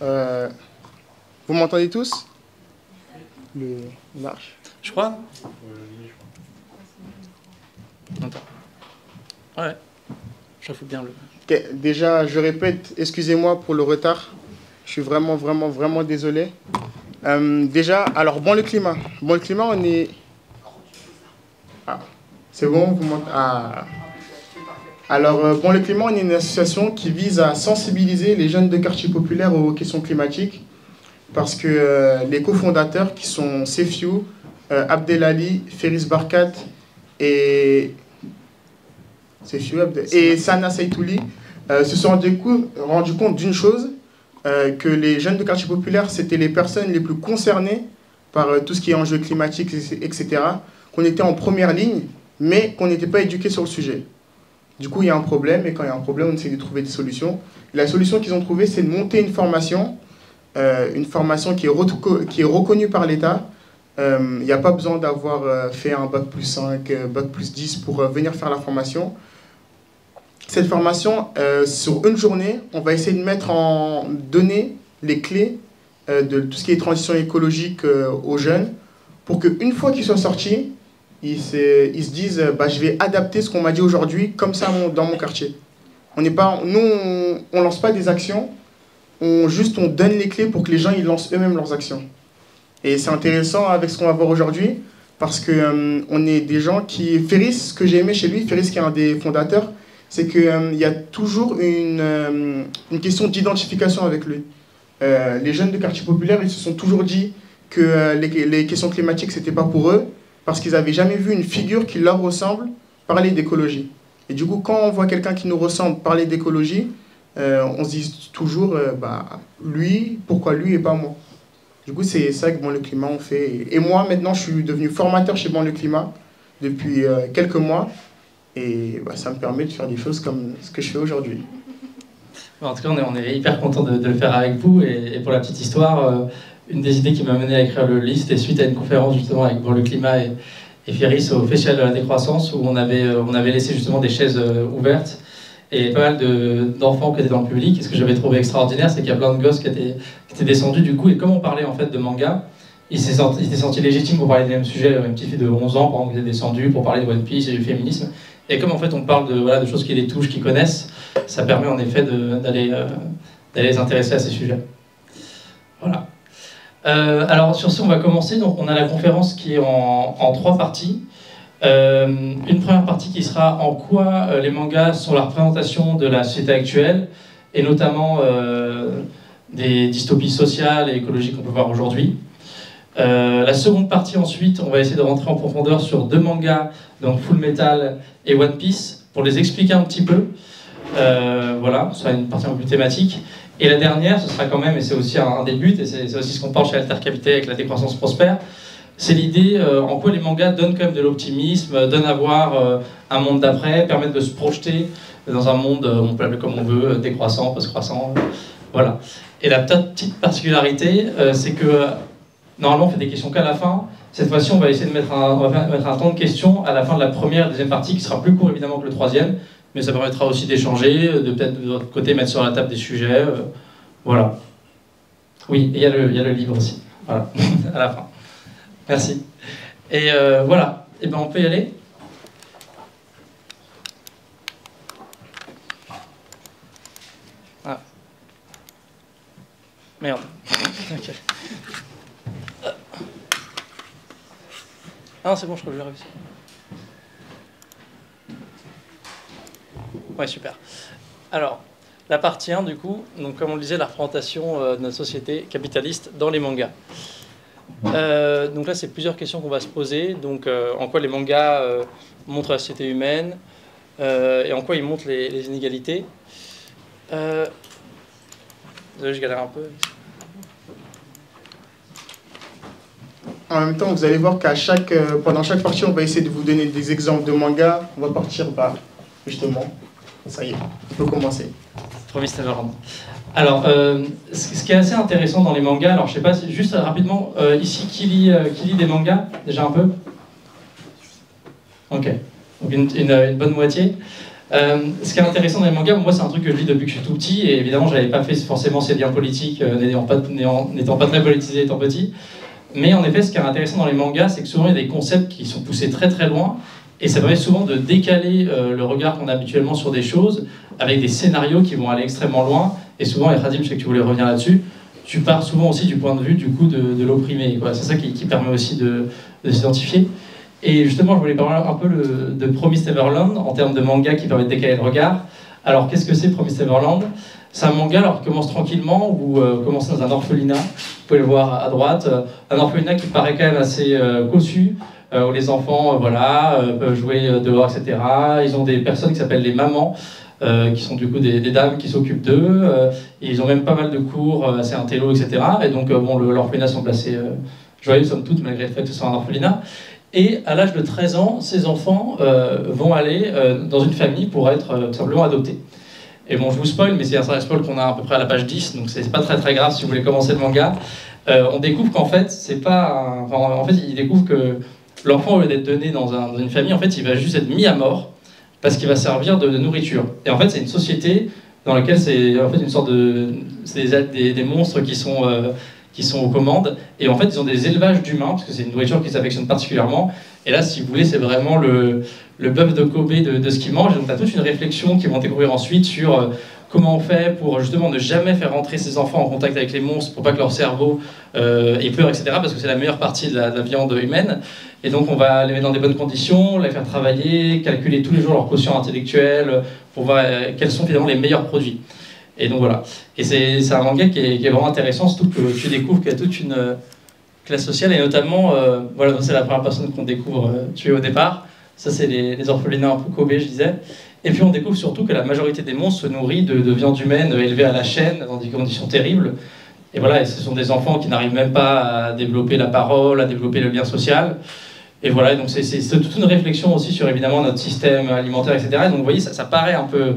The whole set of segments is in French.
Euh, vous m'entendez tous? Le marche. Je crois. Attends. Ouais. Je fous bien le... Okay, déjà, je répète, excusez-moi pour le retard. Je suis vraiment, vraiment, vraiment désolé. Déjà, alors, bon, le climat. Bon, le climat, on est... Ah, c'est bon, vous m'entendez? Ah. Alors, bon, le climat, on est une association qui vise à sensibiliser les jeunes de quartiers populaires aux questions climatiques. Parce que les cofondateurs, qui sont Sefiu, Abdelali, Feris Barkat et Sana Saitouli, se sont rendus compte d'une chose, que les jeunes de quartier populaire, c'était les personnes les plus concernées par tout ce qui est enjeux climatiques, etc., qu'on était en première ligne, mais qu'on n'était pas éduqués sur le sujet. Du coup, il y a un problème, et quand il y a un problème, on essaie de trouver des solutions. Et la solution qu'ils ont trouvée, c'est de monter une formation qui est reconnue par l'État. Il n'y a pas besoin d'avoir fait un bac plus 5, bac plus 10 pour venir faire la formation. Cette formation, sur une journée, on va essayer de donner les clés de tout ce qui est transition écologique aux jeunes, pour qu'une fois qu'ils soient sortis, ils se disent je vais adapter ce qu'on m'a dit aujourd'hui comme ça dans mon quartier. Nous, on ne lance pas des actions, on donne les clés pour que les gens ils lancent eux-mêmes leurs actions. Et c'est intéressant avec ce qu'on va voir aujourd'hui, parce qu'on est des gens qui... Feris, ce que j'ai aimé chez lui, Feris qui est un des fondateurs, c'est qu'il y a toujours une question d'identification avec lui. Les jeunes de quartier populaire, ils se sont toujours dit que les questions climatiques, ce n'était pas pour eux, parce qu'ils n'avaient jamais vu une figure qui leur ressemble parler d'écologie. Et du coup, quand on voit quelqu'un qui nous ressemble parler d'écologie, on se dit toujours, lui, pourquoi lui et pas moi? Du coup, c'est ça que Bon le Climat on fait. Et moi, maintenant, je suis devenu formateur chez Bon le Climat depuis quelques mois. Et ça me permet de faire des choses comme ce que je fais aujourd'hui. En tout cas, on est hyper content de le faire avec vous. Et pour la petite histoire, une des idées qui m'a mené à écrire le livre, c'était suite à une conférence justement avec Bon le Climat et Feris au Festival de la Décroissance, où on avait laissé justement des chaises ouvertes. Et pas mal d'enfants qui étaient dans le public. Et ce que j'avais trouvé extraordinaire, c'est qu'il y a plein de gosses qui étaient descendus du coup. Et comme on parlait en fait de manga, ils s'étaient sentis légitimes pour parler des mêmes sujets. Une petite fille de 11 ans, par exemple, qui était descendue pour parler de One Piece et du féminisme. Et comme en fait on parle de choses qui les touchent, qu'ils connaissent, ça permet en effet d'aller les intéresser à ces sujets. Voilà. Alors sur ce, on va commencer. Donc on a la conférence qui est en 3 parties. Une première partie qui sera en quoi les mangas sont la représentation de la société actuelle, et notamment des dystopies sociales et écologiques qu'on peut voir aujourd'hui. La seconde partie ensuite, on va essayer de rentrer en profondeur sur 2 mangas, donc Full Metal et One Piece, pour les expliquer un petit peu. Voilà, ce sera une partie un peu plus thématique. Et la dernière, ce sera quand même, et c'est aussi un des buts, et c'est aussi ce qu'on parle chez Altercapité avec la décroissance prospère, c'est l'idée en quoi les mangas donnent quand même de l'optimisme, donnent à voir un monde d'après, permettent de se projeter dans un monde, on peut l'appeler comme on veut, décroissant, post-croissant, voilà. Et la petite particularité, c'est que normalement on fait des questions qu'à la fin. Cette fois-ci, on va essayer de mettre un temps de questions à la fin de la première et deuxième partie, qui sera plus court évidemment que le troisième, mais ça permettra aussi d'échanger, de peut-être de votre côté mettre sur la table des sujets, voilà. Oui, et il y a le livre aussi, voilà, à la fin. Merci. Et voilà, et ben on peut y aller. Ah. Merde. Ok. Ah non, c'est bon, je crois que je vais réussir. Ouais, super. Alors, la partie 1, du coup, donc, comme on le disait, la représentation de notre société capitaliste dans les mangas. Donc là, c'est plusieurs questions qu'on va se poser. Donc, en quoi les mangas montrent la société humaine et en quoi ils montrent les inégalités. Désolé, je galère un peu. En même temps, vous allez voir pendant chaque partie, on va essayer de vous donner des exemples de mangas. On va partir justement. Ça y est, on peut commencer. Promis, ça va rendre. Alors, ce qui est assez intéressant dans les mangas, alors je sais pas, juste rapidement, ici, qui lit des mangas, déjà un peu? Ok, donc une bonne moitié. Ce qui est intéressant dans les mangas, moi c'est un truc que je lis depuis que je suis tout petit, et évidemment j'avais pas fait forcément ces liens politiques, n'étant pas très politisé étant petit. Mais en effet, ce qui est intéressant dans les mangas, c'est que souvent il y a des concepts qui sont poussés très très loin, et ça permet souvent de décaler le regard qu'on a habituellement sur des choses, avec des scénarios qui vont aller extrêmement loin. Et souvent, et Khadim, je sais que tu voulais revenir là-dessus, tu pars souvent aussi du point de vue du coup de l'opprimé. C'est ça qui permet aussi de s'identifier. Et justement, je voulais parler un peu de Promised Neverland en termes de manga qui permet de décaler le regard. Alors, qu'est-ce que c'est Promised Neverland? C'est un manga alors, qui commence tranquillement, où commence dans un orphelinat. Vous pouvez le voir à droite. Un orphelinat qui paraît quand même assez cossu, où les enfants peuvent jouer dehors, etc. Ils ont des personnes qui s'appellent les mamans, qui sont du coup des dames qui s'occupent d'eux. Et ils ont même pas mal de cours, assez intello, etc. Et donc, l'orphelinat semble assez joyeux, somme toute, malgré le fait que ce soit un orphelinat. Et à l'âge de 13 ans, ces enfants vont aller dans une famille pour être tout simplement adoptés. Et bon, je vous spoil, mais c'est un spoil qu'on a à peu près à la page 10, donc c'est pas très très grave si vous voulez commencer le manga. On découvre qu'en fait, c'est pas en fait, il découvre que l'enfant, au lieu d'être donné dans une famille, en fait, il va juste être mis à mort parce qu'il va servir de nourriture. Et en fait, c'est une société dans laquelle c'est en fait une sorte de... C'est des monstres qui sont aux commandes, et en fait ils ont des élevages d'humains, parce que c'est une nourriture qu'ils affectionnent particulièrement, et là si vous voulez c'est vraiment le bœuf de Kobe de ce qu'ils mangent. Donc tu as toute une réflexion qu'ils vont découvrir ensuite sur comment on fait pour justement ne jamais faire rentrer ces enfants en contact avec les monstres, pour pas que leur cerveau ait peur, etc., parce que c'est la meilleure partie de la viande humaine, et donc on va les mettre dans des bonnes conditions, les faire travailler, calculer tous les jours leur quotient intellectuel, pour voir quels sont finalement les meilleurs produits. Et donc voilà. Et c'est un manga qui est vraiment intéressant, surtout que tu découvres qu'il y a toute une classe sociale, et notamment, c'est la première personne qu'on découvre tuée au départ. Ça, c'est les orphelinats un peu Kobe, je disais. Et puis on découvre surtout que la majorité des monstres se nourrit de viande humaine élevée à la chaîne, dans des conditions terribles. Et voilà, et ce sont des enfants qui n'arrivent même pas à développer la parole, à développer le lien social. Et voilà, donc c'est toute une réflexion aussi sur évidemment notre système alimentaire, etc. Et donc vous voyez, ça paraît un peu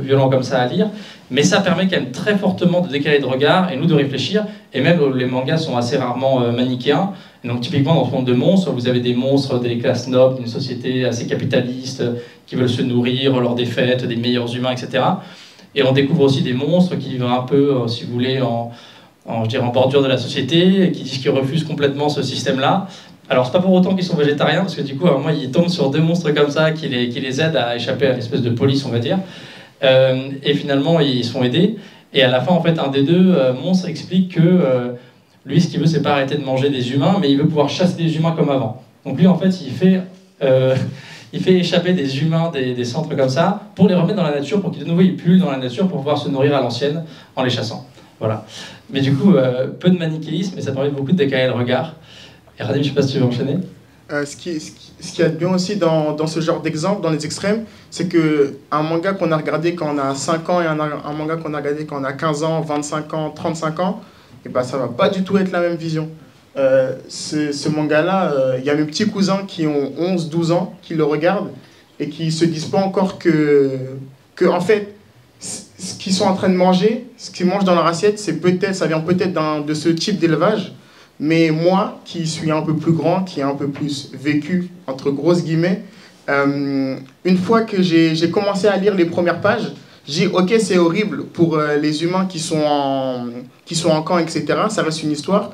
violent comme ça à lire, mais ça permet quand même très fortement de décaler de regard et nous de réfléchir. Et même les mangas sont assez rarement manichéens. Et donc typiquement dans ce monde de monstres, vous avez des monstres des classes nobles, d'une société assez capitaliste, qui veulent se nourrir lors des fêtes, des meilleurs humains, etc. Et on découvre aussi des monstres qui vivent un peu, si vous voulez, en bordure de la société, et qui disent qu'ils refusent complètement ce système-là. Alors c'est pas pour autant qu'ils sont végétariens, parce que du coup, à un moment, ils tombent sur deux monstres comme ça qui les aident à échapper à l'espèce de police, on va dire. Et finalement, ils se font aider. Et à la fin, en fait, un des deux monstres explique que lui, ce qu'il veut, c'est pas arrêter de manger des humains, mais il veut pouvoir chasser des humains comme avant. Donc lui, en fait, il fait échapper des humains des centres comme ça, pour les remettre dans la nature, pour qu'ils de nouveau ils pullulent dans la nature, pour pouvoir se nourrir à l'ancienne en les chassant. Voilà. Mais du coup, peu de manichéisme, mais ça permet beaucoup de décaler le regard. Et Radim, je sais pas si tu veux enchaîner. Ce qui est bien aussi dans ce genre d'exemple, dans les extrêmes, c'est qu'un manga qu'on a regardé quand on a 5 ans et un manga qu'on a regardé quand on a 15 ans, 25 ans, 35 ans, et ben ça va pas du tout être la même vision. Ce manga-là, il y a mes petits cousins qui ont 11-12 ans qui le regardent et qui se disent pas encore que en fait, ce qu'ils sont en train de manger, ce qu'ils mangent dans leur assiette, ça vient peut-être de ce type d'élevage. Mais moi, qui suis un peu plus grand, qui ai un peu plus vécu, entre grosses guillemets, une fois que j'ai commencé à lire les premières pages, j'ai dit, ok, c'est horrible pour les humains qui sont en camp, etc. Ça reste une histoire.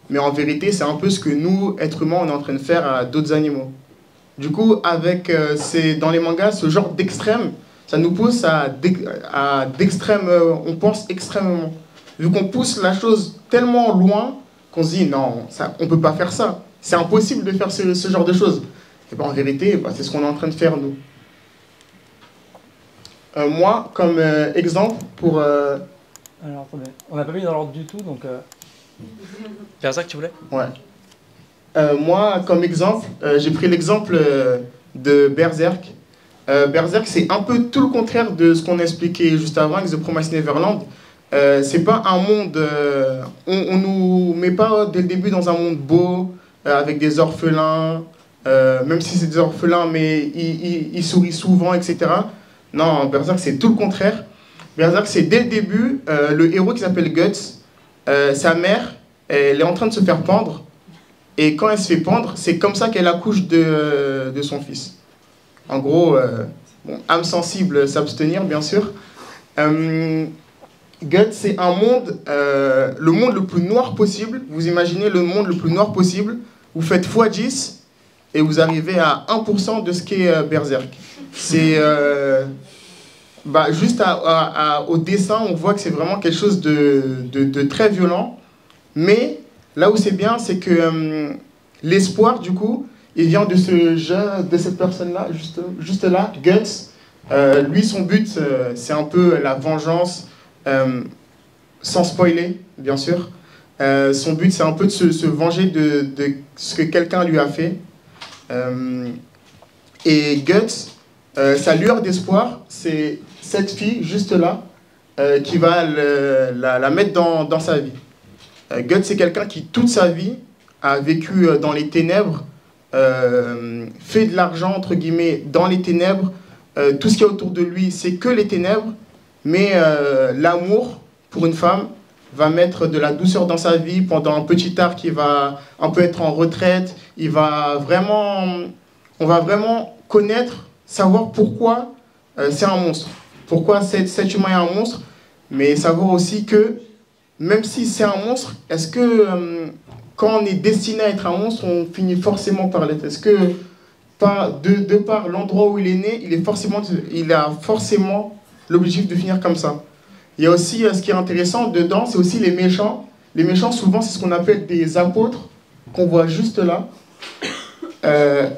Mais en vérité, c'est un peu ce que nous, êtres humains, on est en train de faire à d'autres animaux. Du coup, dans les mangas, ce genre d'extrême, ça nous pousse à d'extrême, on pense extrêmement. Vu qu'on pousse la chose tellement loin, qu'on se dit non, on ne peut pas faire ça. C'est impossible de faire ce genre de choses. Et ben, en vérité, c'est ce qu'on est en train de faire nous. Moi, comme exemple, pour... Alors attendez, on n'a pas mis dans l'ordre du tout, donc... C'est ça que tu voulais? Ouais. Moi, comme exemple, j'ai pris l'exemple de Berserk. Berserk, c'est un peu tout le contraire de ce qu'on a expliqué juste avant avec The Promised Neverland. C'est pas un monde... on nous met pas dès le début dans un monde beau, avec des orphelins, même si c'est des orphelins, mais ils sourient souvent, etc. Non, Berserk, c'est tout le contraire. Berserk, c'est dès le début, le héros qui s'appelle Guts, sa mère, elle est en train de se faire pendre, et quand elle se fait pendre, c'est comme ça qu'elle accouche de son fils. En gros, Bon, âme sensible, s'abstenir, bien sûr. Guts, c'est un monde, le monde le plus noir possible. Vous imaginez le monde le plus noir possible. Vous faites x10 et vous arrivez à 1% de ce qu'est Berserk. C'est juste au dessin, on voit que c'est vraiment quelque chose de très violent. Mais là où c'est bien, c'est que l'espoir, du coup, il vient de ce jeu, de cette personne-là, juste là, Guts. Lui, son but, c'est un peu la vengeance, sans spoiler, bien sûr. Son but, c'est un peu de se venger de ce que quelqu'un lui a fait. Et Guts, sa lueur d'espoir, c'est cette fille, juste là, qui va la mettre dans sa vie. Guts, c'est quelqu'un qui, toute sa vie, a vécu dans les ténèbres, fait de l'argent, entre guillemets, dans les ténèbres. Tout ce qu'il y a autour de lui, c'est que les ténèbres, mais l'amour pour une femme va mettre de la douceur dans sa vie pendant un petit art qui va un peu être en retraite. On va vraiment connaître, savoir pourquoi c'est un monstre, pourquoi cet humain est un monstre, mais savoir aussi que même si c'est un monstre, est-ce que quand on est destiné à être un monstre, on finit forcément par l'être? Est-ce que de par l'endroit où il est né, il a forcément l'objectif de finir comme ça? Il y a aussi, ce qui est intéressant dedans, c'est aussi les méchants. Les méchants, souvent, c'est ce qu'on appelle des apôtres, qu'on voit juste là.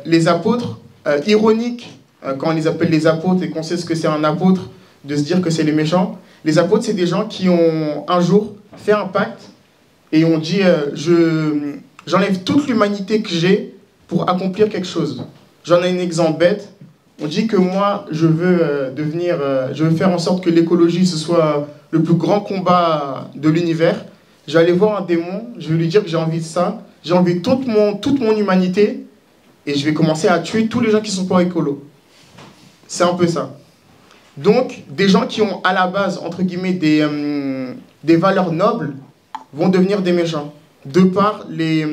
Les apôtres, ironiques, quand on les appelle les apôtres et qu'on sait ce que c'est un apôtre, de se dire que c'est les méchants. Les apôtres, c'est des gens qui ont un jour fait un pacte et ont dit j'enlève toute l'humanité que j'ai pour accomplir quelque chose. J'en ai un exemple bête. On dit que moi, je veux faire en sorte que l'écologie, ce soit le plus grand combat de l'univers. Je vais aller voir un démon, je vais lui dire que j'ai envie de ça. J'ai envie de toute mon humanité et je vais commencer à tuer tous les gens qui sont pas écolos. C'est un peu ça. Donc, des gens qui ont à la base, entre guillemets, des valeurs nobles vont devenir des méchants, de par les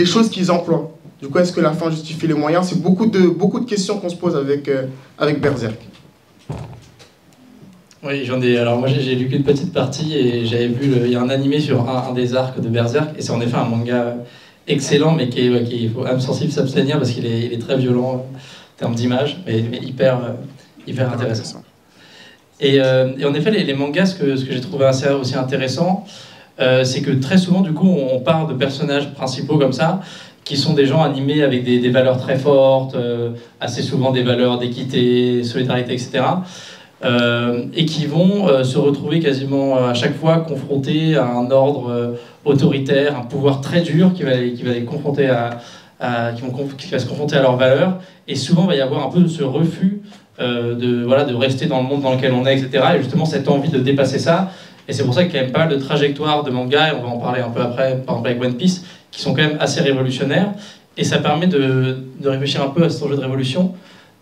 choses qu'ils emploient. Du coup, est-ce que la fin justifie les moyens? C'est beaucoup de questions qu'on se pose avec Berserk. Oui, alors moi j'ai lu qu'une petite partie et j'avais vu, il y a un animé sur un des arcs de Berserk et c'est en effet un manga excellent mais il faut âme sensible s'abstenir parce qu'il est très violent en termes d'image mais hyper intéressant. Et en effet les mangas, ce que j'ai trouvé aussi intéressant, c'est que très souvent du coup on parle de personnages principaux comme ça qui sont des gens animés avec des valeurs très fortes, assez souvent des valeurs d'équité, solidarité, etc. Et qui vont se retrouver quasiment à chaque fois confrontés à un ordre autoritaire, un pouvoir très dur qui va les confronter qui va se confronter à leurs valeurs. Et souvent, il va y avoir un peu ce refus de rester dans le monde dans lequel on est, etc. Et justement, cette envie de dépasser ça. Et c'est pour ça qu'il y a quand même pas mal de trajectoires de manga, et on va en parler un peu après, par exemple avec One Piece, qui sont quand même assez révolutionnaires. Et ça permet de réfléchir un peu à cet enjeu de révolution,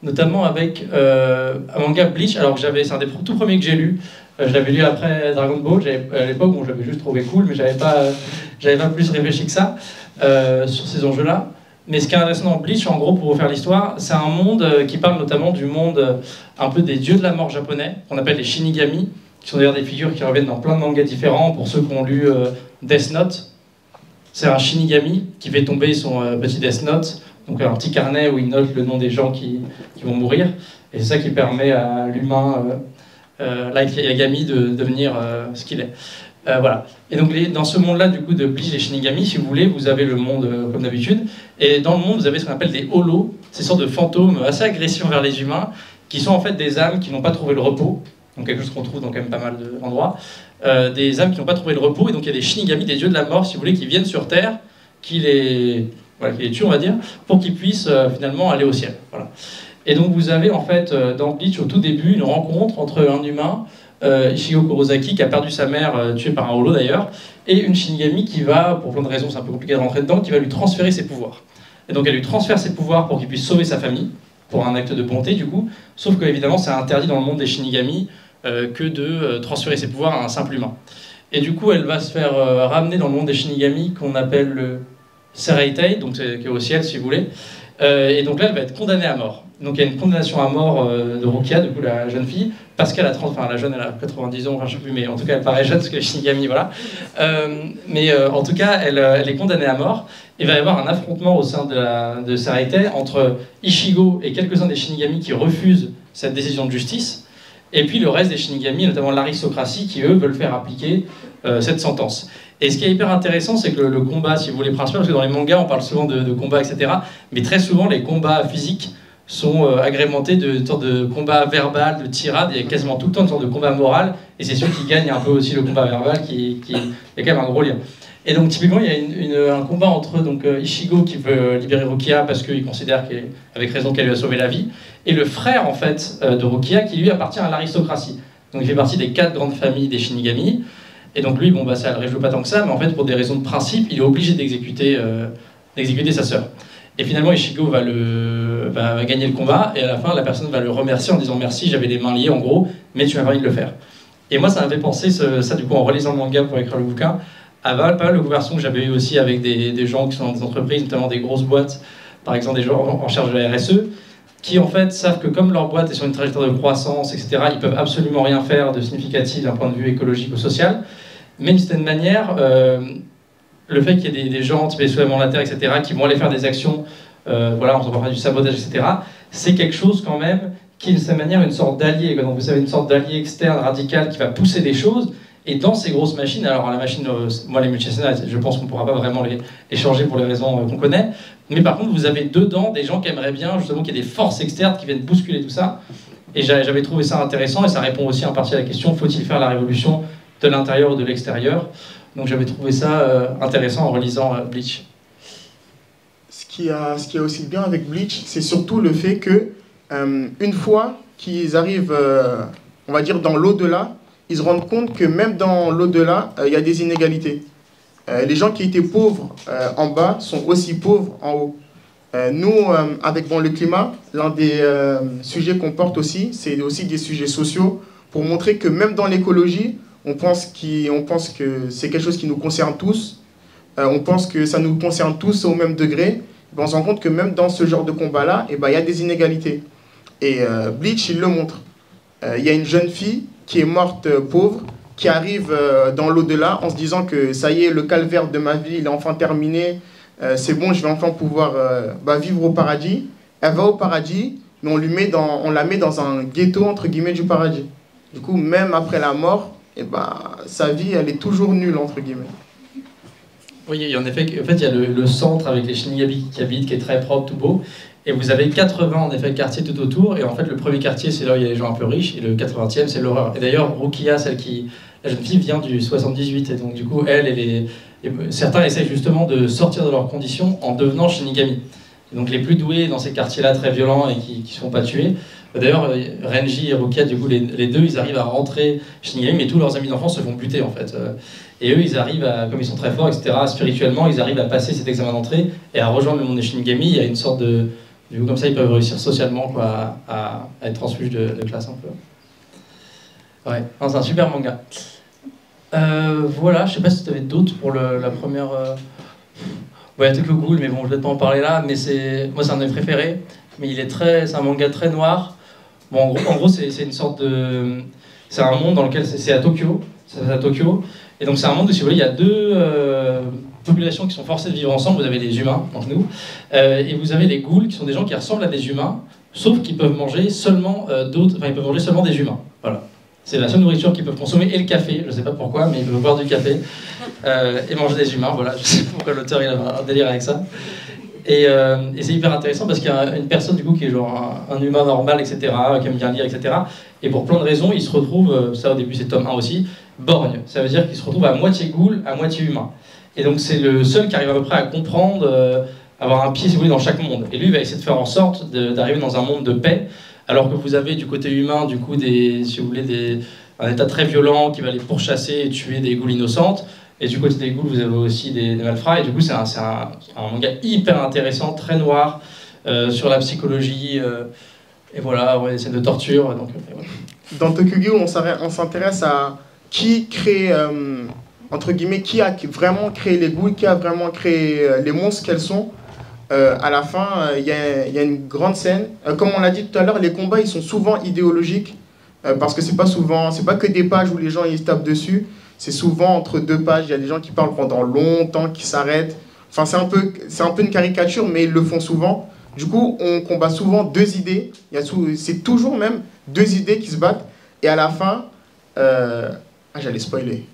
notamment avec un manga Bleach, alors que c'est un des tout premiers que j'ai lu. Je l'avais lu après Dragon Ball, à l'époque où je l'avais juste trouvé cool, mais j'avais pas plus réfléchi que ça sur ces enjeux-là. Mais ce qui est intéressant dans Bleach, en gros, pour vous faire l'histoire, c'est un monde qui parle notamment du monde un peu des dieux de la mort japonais, qu'on appelle les Shinigami, qui sont d'ailleurs des figures qui reviennent dans plein de mangas différents. Pour ceux qui ont lu Death Note, c'est un Shinigami qui fait tomber son petit Death Note, donc un petit carnet où il note le nom des gens qui vont mourir, et c'est ça qui permet à l'humain, Light Yagami, de devenir ce qu'il est. Voilà. Et donc dans ce monde-là, du coup, de Bleach et Shinigami, si vous voulez, vous avez le monde comme d'habitude, et dans le monde, vous avez ce qu'on appelle des holos, ces sortes de fantômes assez agressifs envers les humains, qui sont en fait des âmes qui n'ont pas trouvé le repos, donc quelque chose qu'on trouve dans quand même pas mal d'endroits, des âmes qui n'ont pas trouvé le repos, et donc il y a des Shinigami, des dieux de la mort, si vous voulez, qui viennent sur Terre, qui les tuent, on va dire, pour qu'ils puissent finalement aller au ciel. Voilà. Et donc vous avez en fait dans Bleach au tout début une rencontre entre un humain, Ichigo Kurosaki, qui a perdu sa mère, tuée par un holo d'ailleurs, et une Shinigami qui va, pour plein de raisons, c'est un peu compliqué de rentrer dedans, qui va lui transférer ses pouvoirs. Et donc elle lui transfère ses pouvoirs pour qu'il puisse sauver sa famille, pour un acte de bonté du coup, sauf que évidemment c'est interdit dans le monde des Shinigami que de transférer ses pouvoirs à un simple humain. Et du coup elle va se faire ramener dans le monde des Shinigami qu'on appelle le Seraitei, donc qui est au ciel si vous voulez, Et donc là, elle va être condamnée à mort. Donc il y a une condamnation à mort de Rukia, du coup la jeune fille, parce qu'elle a 30, enfin la jeune elle a 90 ans, enfin je sais plus, mais en tout cas elle paraît jeune parce que les Shinigami, voilà. En tout cas, elle est condamnée à mort. Il va y avoir un affrontement au sein de Saraite entre Ichigo et quelques-uns des Shinigami qui refusent cette décision de justice, et puis le reste des Shinigami, notamment l'aristocratie, qui eux veulent faire appliquer cette sentence. Et ce qui est hyper intéressant, c'est que le combat, si vous voulez, principal, parce que dans les mangas, on parle souvent de combats, etc., mais très souvent, les combats physiques sont agrémentés de sortes de combats verbal, de tirades. Il y a quasiment tout le temps une sorte de combat moral, et c'est celui qui gagne un peu aussi le combat verbal, il y a quand même un gros lien. Et donc typiquement, il y a un combat entre Ichigo qui veut libérer Rukia parce qu'il considère avec raison qu'elle lui a sauvé la vie, et le frère en fait de Rukia qui lui appartient à l'aristocratie. Donc il fait partie des 4 grandes familles des Shinigami. Et donc lui, bon, bah, ça ne le réjouit pas tant que ça, mais en fait, pour des raisons de principe, il est obligé d'exécuter sa sœur. Et finalement, Ichigo va gagner le combat, et à la fin, la personne va le remercier en disant « Merci, j'avais les mains liées, en gros, mais tu m'as permis de le faire. » Et moi, ça m'avait pensé, ça du coup, en relisant le manga pour écrire le bouquin, à pas mal de conversations que j'avais eues aussi avec des gens qui sont dans des entreprises, notamment des grosses boîtes, par exemple des gens en charge de la RSE, qui en fait savent que comme leur boîte est sur une trajectoire de croissance, etc., ils peuvent absolument rien faire de significatif d'un point de vue écologique ou social, mais d'une certaine manière, le fait qu'il y ait des gens, type les soulèvements de la terre, etc., qui vont aller faire des actions, voilà, on s'en parle du sabotage, etc., c'est quelque chose quand même qui est d'une certaine manière une sorte d'allié. Donc vous savez, une sorte d'allié externe, radical, qui va pousser des choses, et dans ces grosses machines, alors la machine, moi les multinationales, je pense qu'on ne pourra pas vraiment les changer pour les raisons qu'on connaît, mais par contre vous avez dedans des gens qui aimeraient bien justement qu'il y ait des forces externes qui viennent bousculer tout ça, et j'avais trouvé ça intéressant, et ça répond aussi en partie à la question, faut-il faire la révolution de l'intérieur ou de l'extérieur? Donc j'avais trouvé ça intéressant en relisant Bleach. Ce qui est aussi bien avec Bleach, c'est surtout le fait que une fois qu'ils arrivent, on va dire, dans l'au-delà, ils se rendent compte que même dans l'au-delà, il y a des inégalités. Les gens qui étaient pauvres en bas sont aussi pauvres en haut. Nous, avec le climat, l'un des sujets qu'on porte aussi, c'est aussi des sujets sociaux, pour montrer que même dans l'écologie, on pense que c'est quelque chose qui nous concerne tous, on pense que ça nous concerne tous au même degré, on se rend compte que même dans ce genre de combat-là, il y a des inégalités. Et Bleach, il le montre. Il y a une jeune fille qui est morte pauvre, qui arrive dans l'au-delà en se disant que ça y est, le calvaire de ma vie, il est enfin terminé, c'est bon, je vais enfin pouvoir vivre au paradis. Elle va au paradis, mais on la met dans un ghetto, entre guillemets, du paradis. Du coup, même après la mort, sa vie, elle est toujours nulle, entre guillemets. Oui, en fait, il y a le centre avec les Shinigami qui habitent, qui est très propre, tout beau. Et vous avez 80 en effet quartiers tout autour. Et en fait, le premier quartier, c'est là où il y a les gens un peu riches. Et le 80e, c'est l'horreur. Et d'ailleurs, Rukia, la jeune fille, vient du 78. Et donc, du coup, certains essayent justement de sortir de leurs conditions en devenant Shinigami. Et donc, les plus doués dans ces quartiers-là, très violents et qui ne se font pas tuer. D'ailleurs, Renji et Rukia, du coup, les deux, ils arrivent à rentrer Shinigami, mais tous leurs amis d'enfance se font buter, en fait. Et eux, ils arrivent comme ils sont très forts, etc., spirituellement, ils arrivent à passer cet examen d'entrée et à rejoindre le monde des Shinigami. Il y a une sorte de... Du coup, comme ça, ils peuvent réussir socialement, quoi, à être transfuges de classe, un peu. Ouais, c'est un super manga. Voilà, je sais pas si tu avais d'autres pour la première... Ouais, Tokyo Ghoul, mais bon, je vais pas en parler là, mais moi, c'est un de mes préférés. Mais c'est un manga très noir. Bon, en gros c'est une sorte de... C'est un monde dans lequel c'est à Tokyo. Ça se passe à Tokyo. Et donc c'est un monde où, si vous voulez, il y a deux populations qui sont forcées de vivre ensemble. Vous avez les humains, donc nous, et vous avez les ghouls, qui sont des gens qui ressemblent à des humains, sauf qu'ils peuvent manger seulement ils peuvent manger seulement des humains. Voilà. C'est la seule nourriture qu'ils peuvent consommer, et le café. Je ne sais pas pourquoi, mais ils peuvent boire du café et manger des humains. Voilà. Je sais pas pourquoi l'auteur il a un délire avec ça. Et c'est hyper intéressant parce qu'il y a une personne du coup qui est genre un humain normal, etc., qui aime bien lire, etc. Et pour plein de raisons, il se retrouve, ça au début c'est tome 1 aussi, borgne. Ça veut dire qu'il se retrouve à moitié ghoul, à moitié humain. Et donc c'est le seul qui arrive à peu près à comprendre, avoir un pied, si vous voulez, dans chaque monde. Et lui il va essayer de faire en sorte d'arriver dans un monde de paix, alors que vous avez du côté humain, du coup, si vous voulez, un état très violent qui va les pourchasser et tuer des ghouls innocentes. Et du côté des ghouls, vous avez aussi des malfrats. Et du coup, c'est un manga hyper intéressant, très noir, sur la psychologie. Et voilà, ouais, des scènes de torture. Donc, voilà. Dans Tokyo Ghoul, on s'intéresse à qui crée, entre guillemets, qui a vraiment créé les ghouls, qui a vraiment créé les monstres qu'elles sont. À la fin, il y a une grande scène. Comme on l'a dit tout à l'heure, les combats, ils sont souvent idéologiques, parce que c'est pas que des pages où les gens ils se tapent dessus. C'est souvent entre deux pages. Il y a des gens qui parlent pendant longtemps, qui s'arrêtent. Enfin, c'est un peu une caricature, mais ils le font souvent. Du coup, on combat souvent deux idées. C'est toujours même deux idées qui se battent. Et à la fin, j'allais spoiler.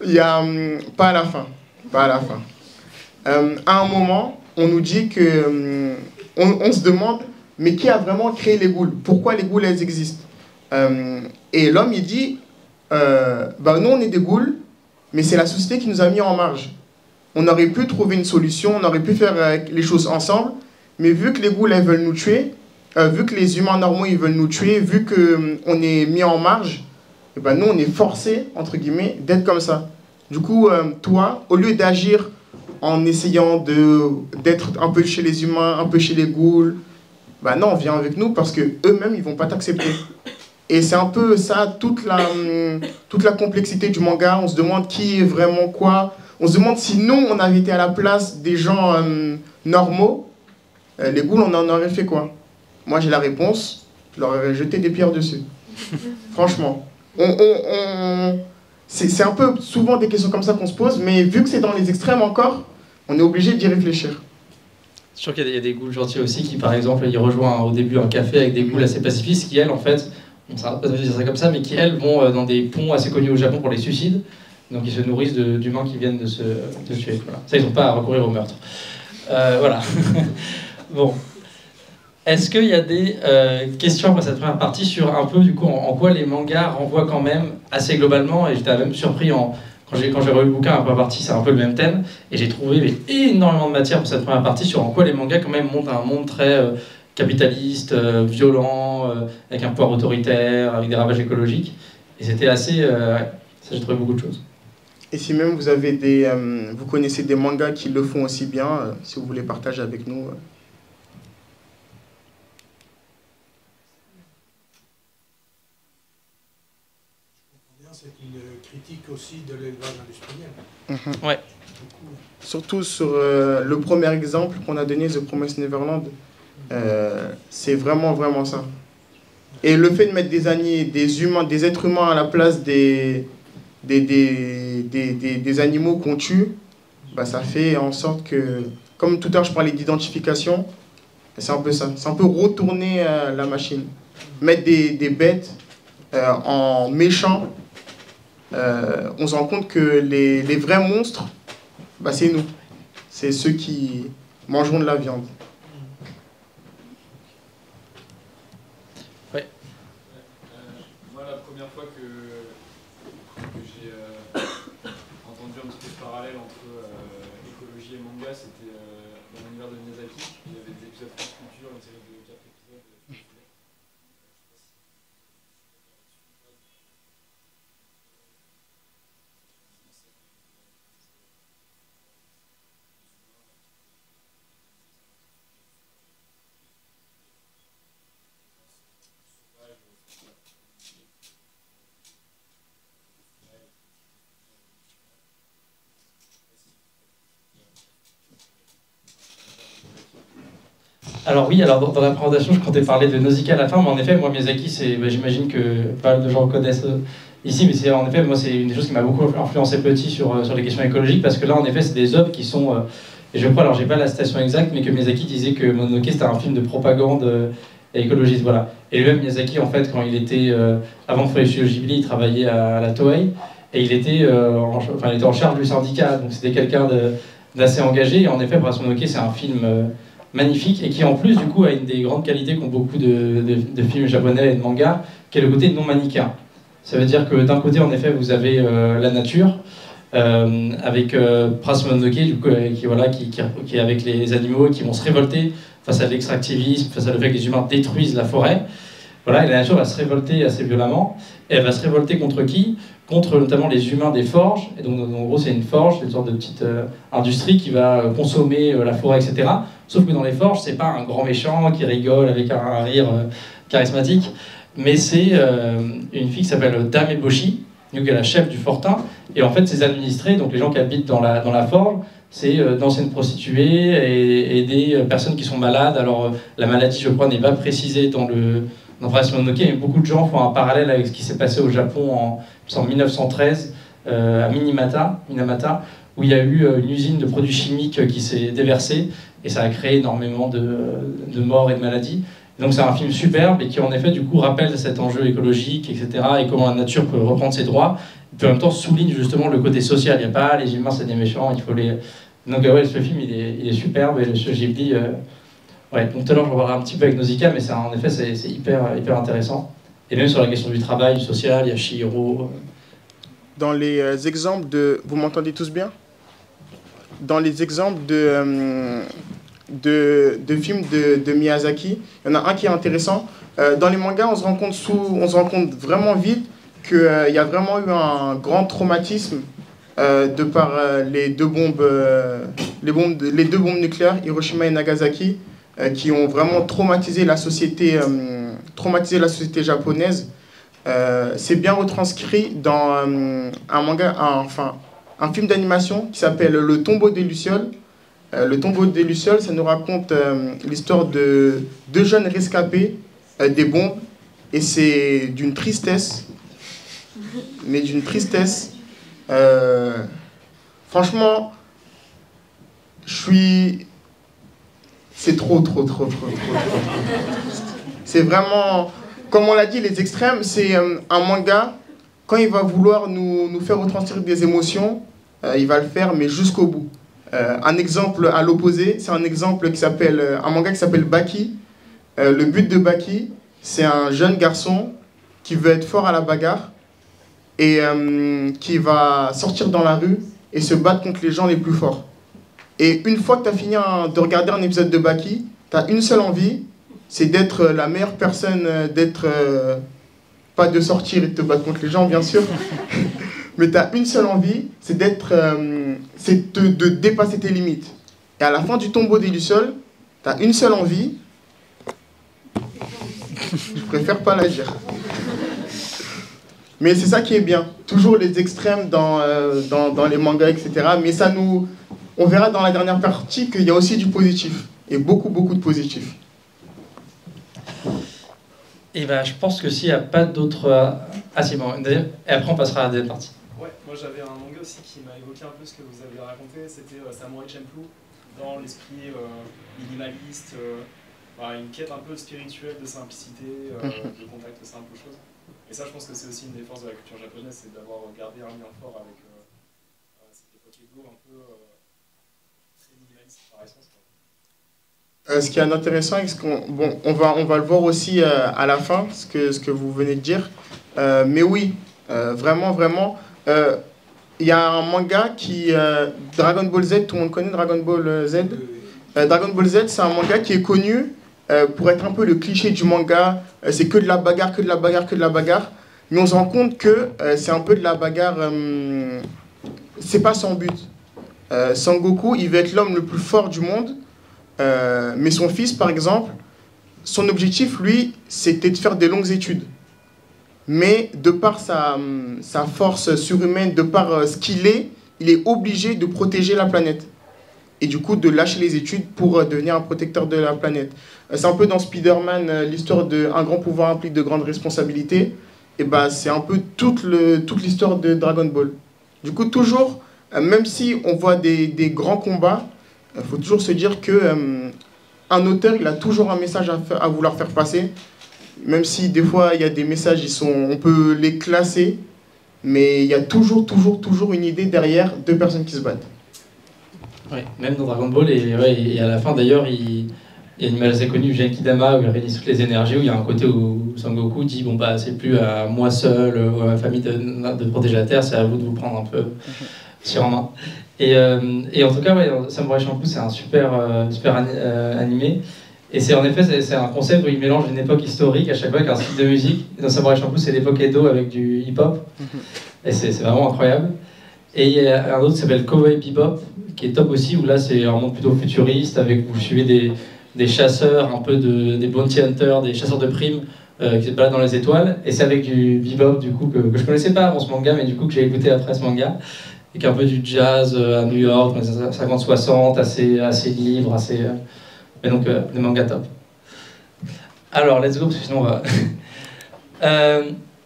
Il y a pas à la fin. À un moment, on nous dit que on se demande, mais qui a vraiment créé les ghouls? Pourquoi les ghouls elles existent? Et l'homme il dit, nous on est des ghouls, mais c'est la société qui nous a mis en marge. On aurait pu trouver une solution, on aurait pu faire les choses ensemble, mais vu que les ghouls elles veulent nous tuer, vu que les humains normaux ils veulent nous tuer, vu qu'on est mis en marge, nous on est forcés entre guillemets d'être comme ça. Du coup, toi, au lieu d'agir en essayant d'être un peu chez les humains, un peu chez les ghouls, non, viens avec nous parce que eux-mêmes ils vont pas t'accepter. Et c'est un peu ça, toute la complexité du manga. On se demande qui est vraiment quoi. On se demande si nous, on avait été à la place des gens normaux, les ghouls, on en aurait fait quoi? Moi, j'ai la réponse. Je leur aurais jeté des pierres dessus. Franchement. C'est un peu souvent des questions comme ça qu'on se pose, mais vu que c'est dans les extrêmes encore, on est obligé d'y réfléchir. C'est sûr qu'il y a des ghouls gentils aussi qui, par exemple, ils rejoignent au début un café avec des ghouls assez pacifistes qui, elles, en fait, on ne va pas dire ça comme ça, mais qui, elles, vont dans des ponts assez connus au Japon pour les suicides. Donc ils se nourrissent d'humains qui viennent de se tuer. Voilà. Ça, ils n'ont pas à recourir au meurtre. Voilà. Bon. Est-ce qu'il y a des questions après cette première partie sur un peu, du coup, en quoi les mangas renvoient quand même assez globalement, et j'étais même surpris quand j'ai relu le bouquin, la première partie, c'est un peu le même thème, et j'ai trouvé énormément de matière pour cette première partie sur en quoi les mangas quand même montrent un monde très capitaliste, violent, avec un pouvoir autoritaire, avec des ravages écologiques, et c'était assez... ça, j'ai trouvé beaucoup de choses. Et si même vous avez vous connaissez des mangas qui le font aussi bien, si vous voulez partager avec nous... C'est une critique aussi de l'élevage industriel. Ouais. Surtout sur le premier exemple qu'on a donné, The Promised Neverland, c'est vraiment ça. Et le fait de mettre des êtres humains à la place des animaux qu'on tue, ça fait en sorte que, comme tout à l'heure je parlais d'identification, c'est un peu ça. C'est un peu retourner la machine. Mettre des bêtes en méchants. On se rend compte que les vrais monstres, c'est nous. C'est ceux qui mangeront de la viande. Oui. Moi, la première fois que j'ai entendu un petit peu ce parallèle entre écologie et manga, c'était dans l'univers de Miyazaki. Il y avait des épisodes France Culture, une série de 4 épisodes. Alors oui, dans la présentation, je comptais parler de Nausicaa à la fin, mais en effet, moi, Miyazaki, j'imagine que pas mal de gens le connaissent ici, mais en effet, moi, c'est une des choses qui m'a beaucoup influencé petit sur les questions écologiques, parce que là, en effet, c'est des œuvres qui sont, et je crois, alors j'ai pas la citation exacte, mais que Miyazaki disait que Mononoke, c'était un film de propagande écologiste, voilà. Et lui-même, Miyazaki, en fait, quand il était, avant de faire les studios Ghibli, il travaillait à la Toei, et il était en charge du syndicat, donc c'était quelqu'un d'assez engagé, et en effet, Princesse Mononoke, c'est un film... magnifique, et qui en plus du coup a une des grandes qualités qu'ont beaucoup de films japonais et de mangas, qui est le côté non manichéen. Ça veut dire que d'un côté en effet vous avez la nature, avec Princesse Mononoke du coup, qui est avec les animaux et qui vont se révolter face à l'extractivisme, face à le fait que les humains détruisent la forêt. Voilà, et la nature va se révolter assez violemment, et elle va se révolter contre qui? Contre notamment les humains des forges, et donc en gros c'est une forge, c'est une sorte de petite industrie qui va consommer la forêt, etc. Sauf que dans les forges, c'est pas un grand méchant qui rigole avec un rire charismatique, mais c'est une fille qui s'appelle Dame Eboshi, qui est la chef du fortin, et en fait ses administrés, donc les gens qui habitent dans la forge, c'est d'anciennes prostituées et des personnes qui sont malades. Alors la maladie, je crois, n'est pas précisée dans Price Mononoke, mais beaucoup de gens font un parallèle avec ce qui s'est passé au Japon en 1913 à Minamata, où il y a eu une usine de produits chimiques qui s'est déversée et ça a créé énormément de morts et de maladies. Donc c'est un film superbe et qui en effet du coup rappelle cet enjeu écologique, etc. et comment la nature peut reprendre ses droits. Et puis en même temps souligne justement le côté social. Il n'y a pas les humains c'est des méchants, il faut les... Donc ouais, ce film il est superbe et le studio Ghibli... Ouais, donc tout à l'heure je reparlerai un petit peu avec Nausicaa, mais en effet c'est hyper intéressant. Et même sur la question du travail, du social, il y a Chihiro. Dans les exemples de... Vous m'entendez tous bien? Dans les exemples de films de Miyazaki, il y en a un qui est intéressant. Dans les mangas, on se rend compte vraiment vite qu'il y a vraiment eu un grand traumatisme de par les deux bombes nucléaires, Hiroshima et Nagasaki, qui ont vraiment traumatisé la société japonaise. C'est bien retranscrit dans un film d'animation qui s'appelle Le Tombeau des Lucioles. Le Tombeau des Lucioles, ça nous raconte l'histoire de deux jeunes rescapés des bombes. Et c'est d'une tristesse. Mais d'une tristesse. Franchement, c'est trop. C'est vraiment... Comme on l'a dit, les extrêmes, c'est un manga, quand il va vouloir nous faire retranscrire des émotions, il va le faire, mais jusqu'au bout. Un exemple à l'opposé, c'est un manga qui s'appelle Baki. Le but de Baki, c'est un jeune garçon qui veut être fort à la bagarre et qui va sortir dans la rue et se battre contre les gens les plus forts. Et une fois que tu as fini de regarder un épisode de Baki, tu as une seule envie, c'est d'être la meilleure personne, pas de sortir et de te battre contre les gens, bien sûr, mais tu as une seule envie, c'est de dépasser tes limites. Et à la fin du Tombeau des Lucioles, tu as une seule envie, je préfère pas la dire. Mais c'est ça qui est bien, toujours les extrêmes dans les mangas, etc. Mais on verra dans la dernière partie qu'il y a aussi du positif, et beaucoup de positif. Et je pense que s'il n'y a pas d'autres... Ah c'est bon, et après on passera à la deuxième partie. Ouais, moi j'avais un manga aussi qui m'a évoqué un peu ce que vous avez raconté, c'était Samurai Champloo, dans l'esprit minimaliste, une quête un peu spirituelle de simplicité, de contact simple aux choses. Et ça je pense que c'est aussi une des forces de la culture japonaise, c'est d'avoir gardé un lien fort avec cette époque Edo un peu très minimaliste par essence. Ce qui est intéressant, on va le voir aussi à la fin, ce que vous venez de dire. Mais oui, vraiment, il y a un manga Dragon Ball Z, tout le monde connaît Dragon Ball Z. Dragon Ball Z, c'est un manga qui est connu pour être un peu le cliché du manga. C'est que de la bagarre, que de la bagarre, que de la bagarre. Mais on se rend compte que c'est un peu de la bagarre, c'est pas sans but. Sangoku, il veut être l'homme le plus fort du monde. Mais son fils, par exemple, son objectif, lui, c'était de faire des longues études. Mais de par sa force surhumaine, de par ce qu'il est, il est obligé de protéger la planète. Et du coup, de lâcher les études pour devenir un protecteur de la planète. C'est un peu dans Spider-Man, l'histoire d'un grand pouvoir implique de grandes responsabilités. Et c'est un peu toute l'histoire de Dragon Ball. Du coup, toujours, même si on voit des grands combats, il faut toujours se dire qu'un auteur, il a toujours un message à vouloir faire passer. Même si des fois, il y a des messages, on peut les classer, mais il y a toujours une idée derrière deux personnes qui se battent. Ouais, même dans Dragon Ball, et à la fin d'ailleurs, il y a une image assez connue, Genkidama, où il réunit toutes les énergies, où il y a un côté où Sangoku dit c'est plus à moi seul, ou à ma famille de protéger la Terre, c'est à vous de vous prendre un peu sur en main. Et en tout cas, Samurai Champloo, c'est un super animé. Et c'est en effet, c'est un concept où il mélange une époque historique à chaque fois avec un style de musique. Et dans Samurai Champloo, c'est l'époque Edo avec du hip-hop. Et c'est vraiment incroyable. Et il y a un autre qui s'appelle Cowboy Bebop, qui est top aussi, où là, c'est un monde plutôt futuriste, avec vous suivez des chasseurs, un peu des bounty hunters, des chasseurs de primes, qui se baladent dans les étoiles. Et c'est avec du bebop, du coup, que je connaissais pas avant ce manga, mais du coup, que j'ai écouté après ce manga. avec un peu du jazz à New York, dans les années 50-60, assez libre, mais donc des mangas top. Alors, let's go, parce que sinon on va...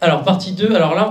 alors, partie 2, alors là,